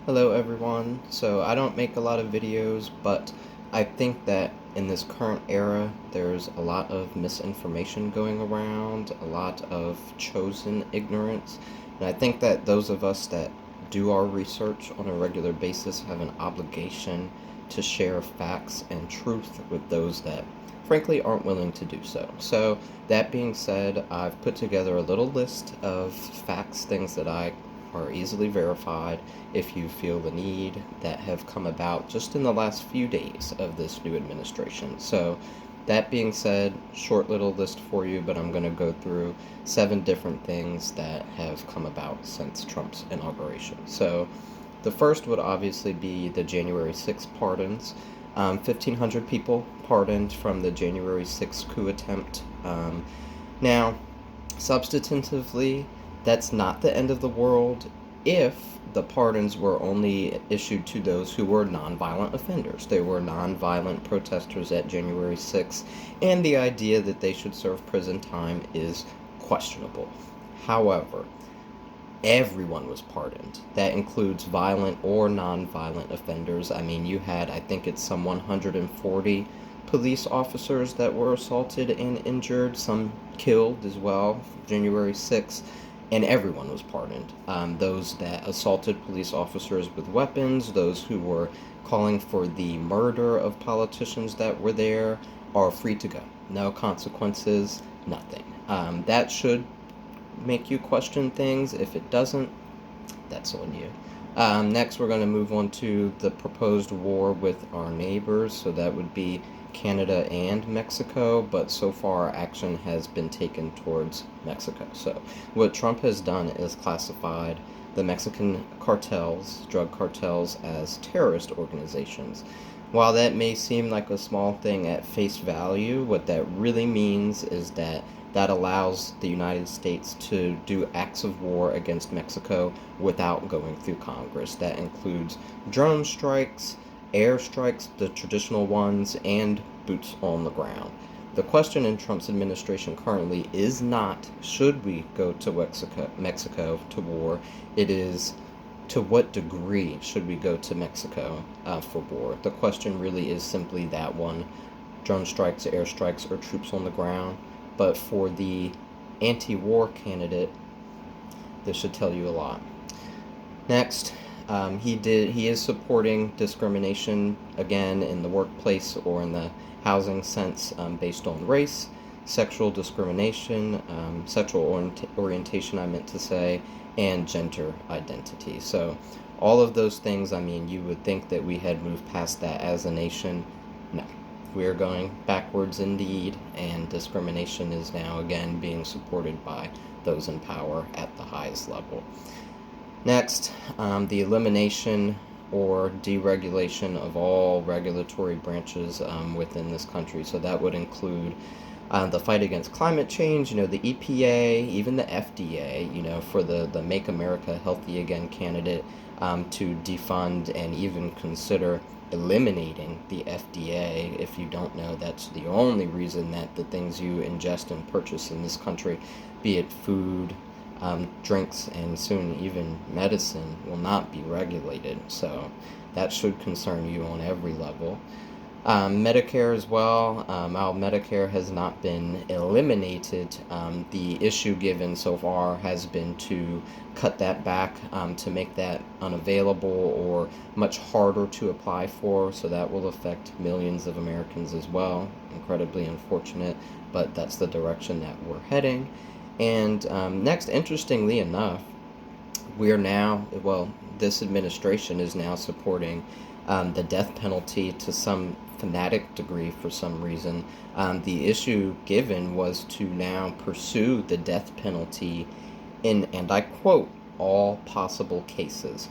Hello everyone. So I don't make a lot of videos, but I think that in this current era, there's a lot of misinformation going around, a lot of chosen ignorance, and I think that those of us that do our research on a regular basis have an obligation to share facts and truth with those that frankly aren't willing to do so. So that being said, I've put together a little list of facts, things that I are easily verified if you feel the need, that have come about just in the last few days of this new administration. So, that being said, short little list for you, but I'm going to go through 7 different things that have come about since Trump's inauguration. So, the first would obviously be the January 6th pardons. 1,500 people pardoned from the January 6th coup attempt. Now, substantively, that's not the end of the world if the pardons were only issued to those who were nonviolent offenders. They were nonviolent protesters at January 6th, and the idea that they should serve prison time is questionable. However, everyone was pardoned. That includes violent or non-violent offenders. I mean, you had, I think it's some 140 police officers that were assaulted and injured, some killed as well, January 6th, and everyone was pardoned. Those that assaulted police officers with weapons, those who were calling for the murder of politicians that were there, are free to go. No consequences, nothing. That should make you question things. If it doesn't, that's on you. Next, we're going to move on to the proposed war with our neighbors. So that would be Canada and Mexico, but so far action has been taken towards Mexico. So what Trump has done is classified the Mexican cartels, drug cartels, as terrorist organizations. While that may seem like a small thing at face value, what that really means is that allows the United States to do acts of war against Mexico without going through Congress. That includes drone strikes, air strikes, the traditional ones, and boots on the ground. The question in Trump's administration currently is not should we go to Mexico to war. It is to what degree should we go to Mexico for war. The question really is simply that one: drone strikes, airstrikes, or troops on the ground. But for the anti-war candidate, this should tell you a lot. Next, he is supporting discrimination again in the workplace or in the housing sense, based on race, sexual discrimination, sexual orientation, I meant to say, and gender identity. So all of those things, I mean, you would think that we had moved past that as a nation. No, we are going backwards indeed, and discrimination is now again being supported by those in power at the highest level. Next, the elimination or deregulation of all regulatory branches within this country. So that would include the fight against climate change, the EPA, even the FDA, for the Make America Healthy Again candidate, to defund and even consider eliminating the FDA. If you don't know, that's the only reason that the things you ingest and purchase in this country, be it food, drinks, and soon even medicine, will not be regulated. So that should concern you on every level. Medicare as well. While Medicare has not been eliminated, the issue given so far has been to cut that back, to make that unavailable or much harder to apply for. So that will affect millions of Americans as well. Incredibly unfortunate, but that's the direction that we're heading. And next, interestingly enough, this administration is now supporting the death penalty to some fanatic degree for some reason. The issue given was to now pursue the death penalty in, and I quote, all possible cases.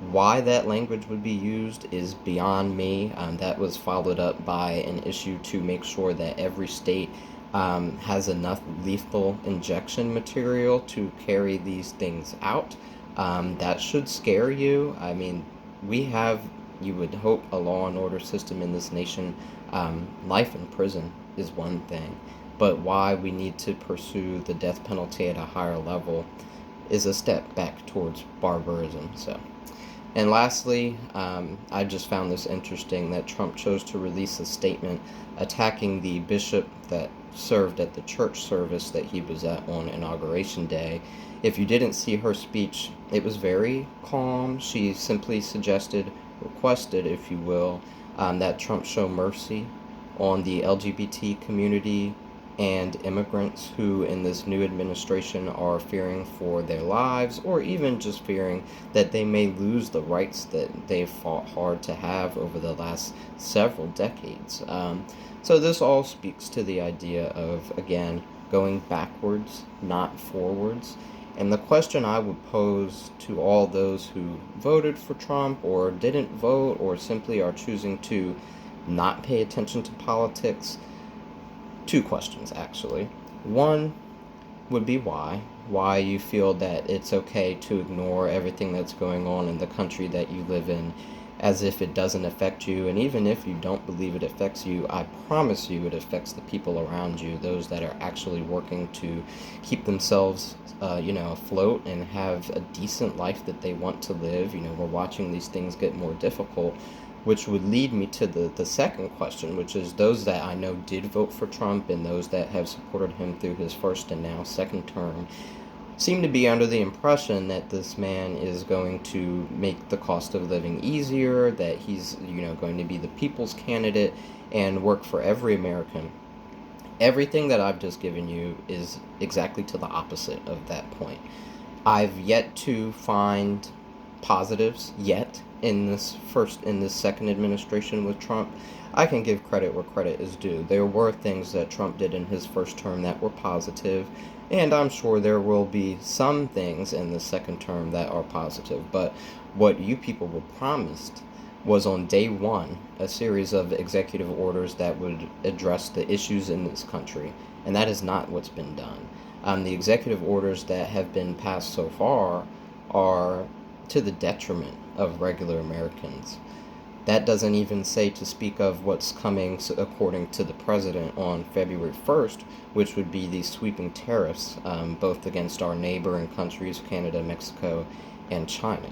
Why that language would be used is beyond me. That was followed up by an issue to make sure that every state has enough lethal injection material to carry these things out. That should scare you. I mean, we have, you would hope, a law and order system in this nation. Life in prison is one thing, but why we need to pursue the death penalty at a higher level is a step back towards barbarism. So And lastly, I just found this interesting that Trump chose to release a statement attacking the bishop that served at the church service that he was at on Inauguration Day. If you didn't see her speech, it was very calm. She simply suggested, requested, if you will, that Trump show mercy on the LGBT community and immigrants who in this new administration are fearing for their lives, or even just fearing that they may lose the rights that they've fought hard to have over the last several decades. So this all speaks to the idea of, again, going backwards, not forwards. And the question I would pose to all those who voted for Trump or didn't vote or simply are choosing to not pay attention to politics, two questions actually. One would be why. Why you feel that it's okay to ignore everything that's going on in the country that you live in as if it doesn't affect you. And even if you don't believe it affects you, I promise you it affects the people around you, those that are actually working to keep themselves, afloat and have a decent life that they want to live. We're watching these things get more difficult, which would lead me to the second question, which is those that I know did vote for Trump and those that have supported him through his first and now second term seem to be under the impression that this man is going to make the cost of living easier, that he's, going to be the people's candidate and work for every American. Everything that I've just given you is exactly to the opposite of that point. I've yet to find positives yet in this second administration with Trump. I can give credit where credit is due. There were things that Trump did in his first term that were positive, and I'm sure there will be some things in the second term that are positive. But what you people were promised was on day one a series of executive orders that would address the issues in this country, and that is not what's been done. The executive orders that have been passed so far are to the detriment of regular Americans. That doesn't even say to speak of what's coming, according to the president, on February 1st, which would be these sweeping tariffs, both against our neighboring countries, Canada, Mexico, and China.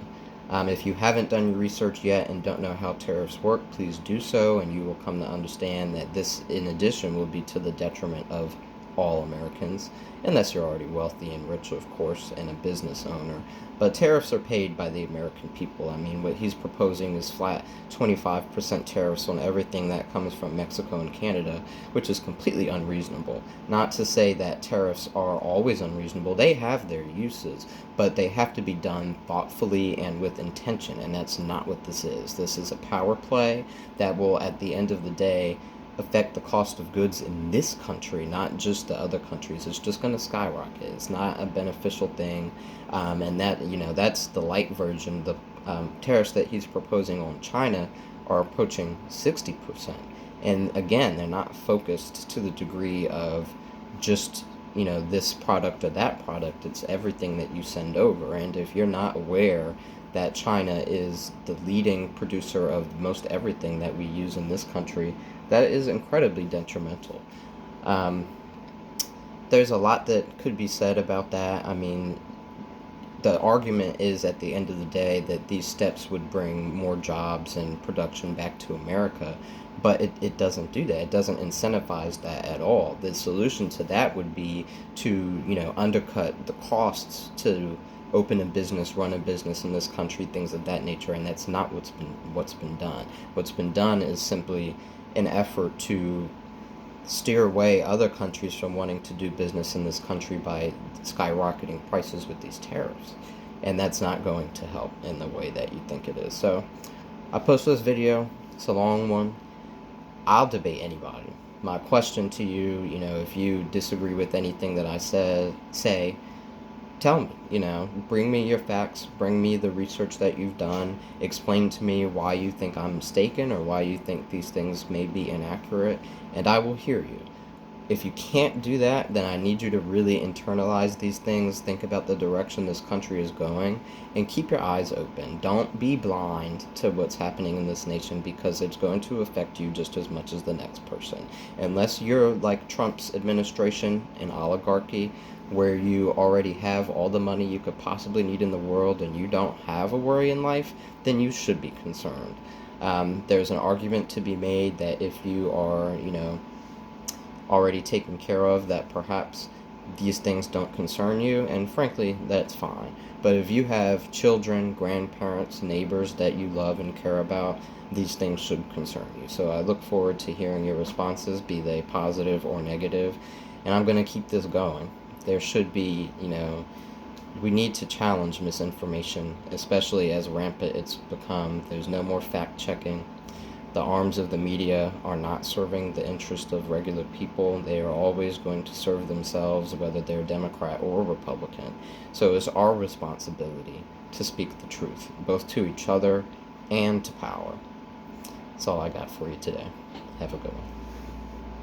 If you haven't done your research yet and don't know how tariffs work, please do so, and you will come to understand that this, in addition, will be to the detriment of all Americans, unless you're already wealthy and rich, of course, and a business owner. But tariffs are paid by the American people. I mean, what he's proposing is flat 25% tariffs on everything that comes from Mexico and Canada, which is completely unreasonable. Not to say that tariffs are always unreasonable. They have their uses, but they have to be done thoughtfully and with intention, and that's not what this is. This is a power play that will, at the end of the day, affect the cost of goods in this country, not just the other countries. It's just going to skyrocket. It's not a beneficial thing, and that's the light version. The tariffs that he's proposing on China are approaching 60%, and again, they're not focused to the degree of just this product or that product. It's everything that you send over, and if you're not aware that China is the leading producer of most everything that we use in this country, that is incredibly detrimental. Um, there's a lot that could be said about that. I mean, the argument is at the end of the day that these steps would bring more jobs and production back to America, but it doesn't do that. It doesn't incentivize that at all. The solution to that would be to, undercut the costs to open a business, run a business in this country, things of that nature, and that's not what's been done. What's been done is simply an effort to steer away other countries from wanting to do business in this country by skyrocketing prices with these tariffs. And that's not going to help in the way that you think it is. So I posted this video. It's a long one. I'll debate anybody. My question to you, if you disagree with anything that I say, tell me, bring me your facts, bring me the research that you've done, explain to me why you think I'm mistaken or why you think these things may be inaccurate, and I will hear you. If you can't do that, then I need you to really internalize these things, think about the direction this country is going, and keep your eyes open. Don't be blind to what's happening in this nation, because it's going to affect you just as much as the next person. Unless you're like Trump's administration and oligarchy, where you already have all the money you could possibly need in the world and you don't have a worry in life, then you should be concerned. There's an argument to be made that if you are, already taken care of, that perhaps these things don't concern you, and frankly, that's fine. But if you have children, grandparents, neighbors that you love and care about, these things should concern you. So I look forward to hearing your responses, be they positive or negative, and I'm going to keep this going. There should be, we need to challenge misinformation, especially as rampant it's become. There's no more fact checking. The arms of the media are not serving the interest of regular people. They are always going to serve themselves, whether they're Democrat or Republican. So it's our responsibility to speak the truth, both to each other and to power. That's all I got for you today. Have a good one.